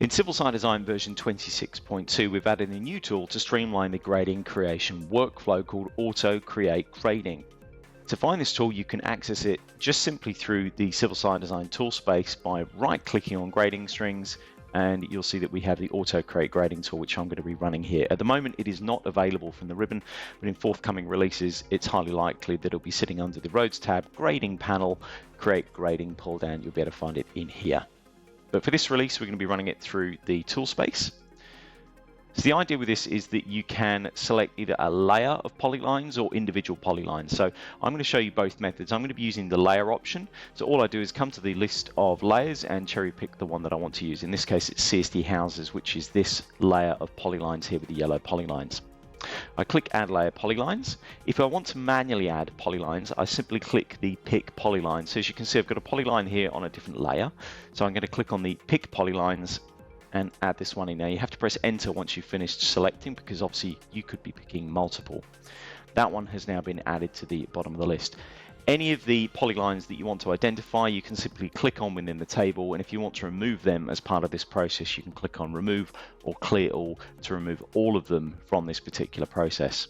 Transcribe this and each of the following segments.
In Civil Site Design version 26.2, we've added a new tool to streamline the grading creation workflow called Auto Create Grading. To find this tool, you can access it just simply through the Civil Site Design tool space by right-clicking on grading strings, and you'll see that we have the Auto Create Grading tool, which I'm going to be running here. At the moment, it is not available from the ribbon, but in forthcoming releases, it's highly likely that it'll be sitting under the Roads tab, Grading panel, Create Grading pull down. You'll be able to find it in here. But for this release, we're going to be running it through the tool space. So the idea with this is that you can select either a layer of polylines or individual polylines. So I'm going to show you both methods. I'm going to be using the layer option. So all I do is come to the list of layers and cherry pick the one that I want to use. In this case, it's CSD houses, which is this layer of polylines here with the yellow polylines. I click Add Layer Polylines. If I want to manually add polylines, I simply click the Pick Polyline. So as you can see, I've got a polyline here on a different layer. So I'm going to click on the Pick Polylines and add this one in. Now you have to press Enter once you've finished selecting, because obviously you could be picking multiple. That one has now been added to the bottom of the list. Any of the polylines that you want to identify, you can simply click on within the table, and if you want to remove them as part of this process, you can click on Remove or Clear All to remove all of them from this particular process.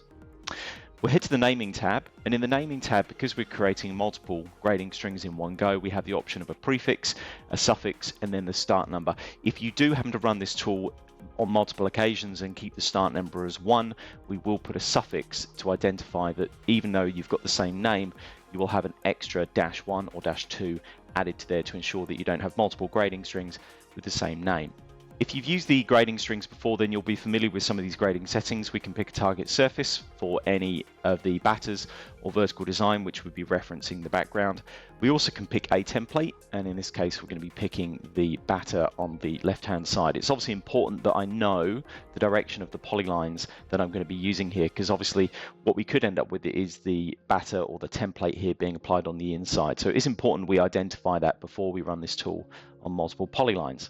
We'll head to the Naming tab, and in the Naming tab, because we're creating multiple grading strings in one go, we have the option of a prefix, a suffix, and then the start number. If you do happen to run this tool on multiple occasions and keep the start number as 1, we will put a suffix to identify that even though you've got the same name, you will have an extra -1 or -2 added to there to ensure that you don't have multiple grading strings with the same name. If you've used the grading strings before, then you'll be familiar with some of these grading settings. We can pick a target surface for any of the batters or vertical design, which would be referencing the background. We also can pick a template, and in this case, we're going to be picking the batter on the left-hand side. It's obviously important that I know the direction of the polylines that I'm going to be using here, because obviously what we could end up with is the batter or the template here being applied on the inside. So it is important we identify that before we run this tool on multiple polylines.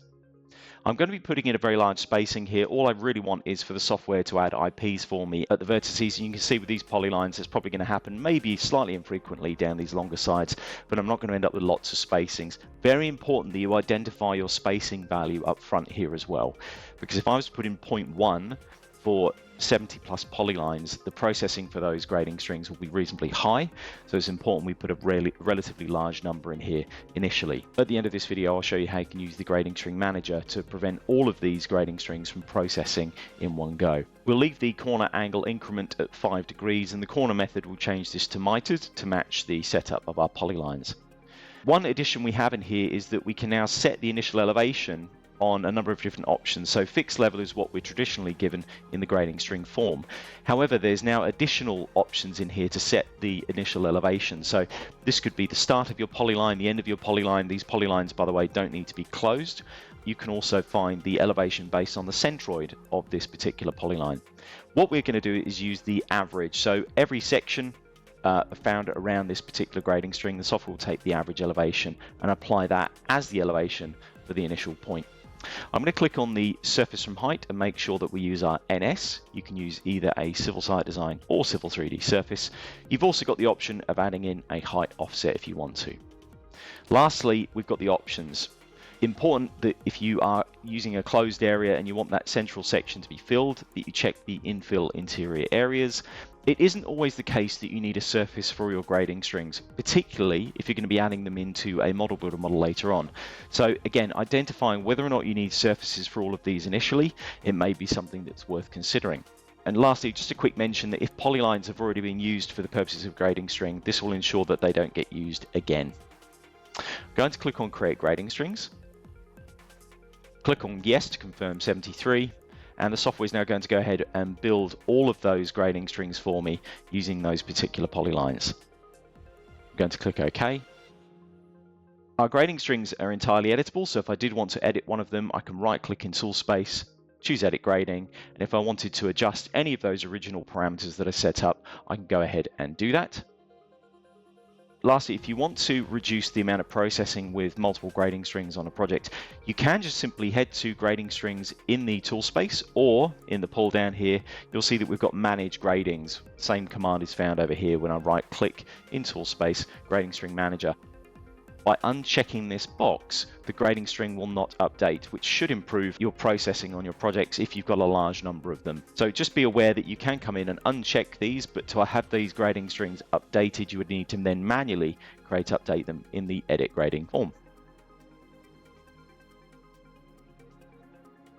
I'm going to be putting in a very large spacing here. All I really want is for the software to add IPs for me at the vertices. You can see with these polylines, it's probably going to happen maybe slightly infrequently down these longer sides, but I'm not going to end up with lots of spacings. Very important that you identify your spacing value up front here as well, because if I was to put in 0.1 for 70 plus polylines, the processing for those grading strings will be reasonably high. So it's important we put a relatively large number in here initially. At the end of this video, I'll show you how you can use the grading string manager to prevent all of these grading strings from processing in one go. We'll leave the corner angle increment at 5 degrees, and the corner method will change this to mitered to match the setup of our polylines. One addition we have in here is that we can now set the initial elevation on a number of different options. So fixed level is what we're traditionally given in the grading string form. However, there's now additional options in here to set the initial elevation. So this could be the start of your polyline, the end of your polyline. These polylines, by the way, don't need to be closed. You can also find the elevation based on the centroid of this particular polyline. What we're going to do is use the average. So every section found around this particular grading string, the software will take the average elevation and apply that as the elevation for the initial point. I'm going to click on the surface from height and make sure that we use our NS. You can use either a Civil Site Design or Civil 3D surface. You've also got the option of adding in a height offset if you want to. Lastly, we've got the options. Important that if you are using a closed area and you want that central section to be filled, that you check the infill interior areas. It isn't always the case that you need a surface for your grading strings, particularly if you're going to be adding them into a model builder model later on. So again, identifying whether or not you need surfaces for all of these initially, it may be something that's worth considering. And lastly, just a quick mention that if polylines have already been used for the purposes of grading string, this will ensure that they don't get used again. I'm going to click on Create Grading Strings. Click on Yes to confirm 73. And the software is now going to go ahead and build all of those grading strings for me using those particular polylines. I'm going to click OK. Our grading strings are entirely editable, so if I did want to edit one of them, I can right-click in Tool Space, choose Edit Grading, and if I wanted to adjust any of those original parameters that are set up, I can go ahead and do that. Lastly, if you want to reduce the amount of processing with multiple grading strings on a project, you can just simply head to grading strings in the tool space, or in the pull down here, you'll see that we've got manage gradings. Same command is found over here when I right click in tool space, grading string manager. by unchecking this box, the grading string will not update, which should improve your processing on your projects if you've got a large number of them. So just be aware that you can come in and uncheck these, but to have these grading strings updated, you would need to then manually update them in the edit grading form.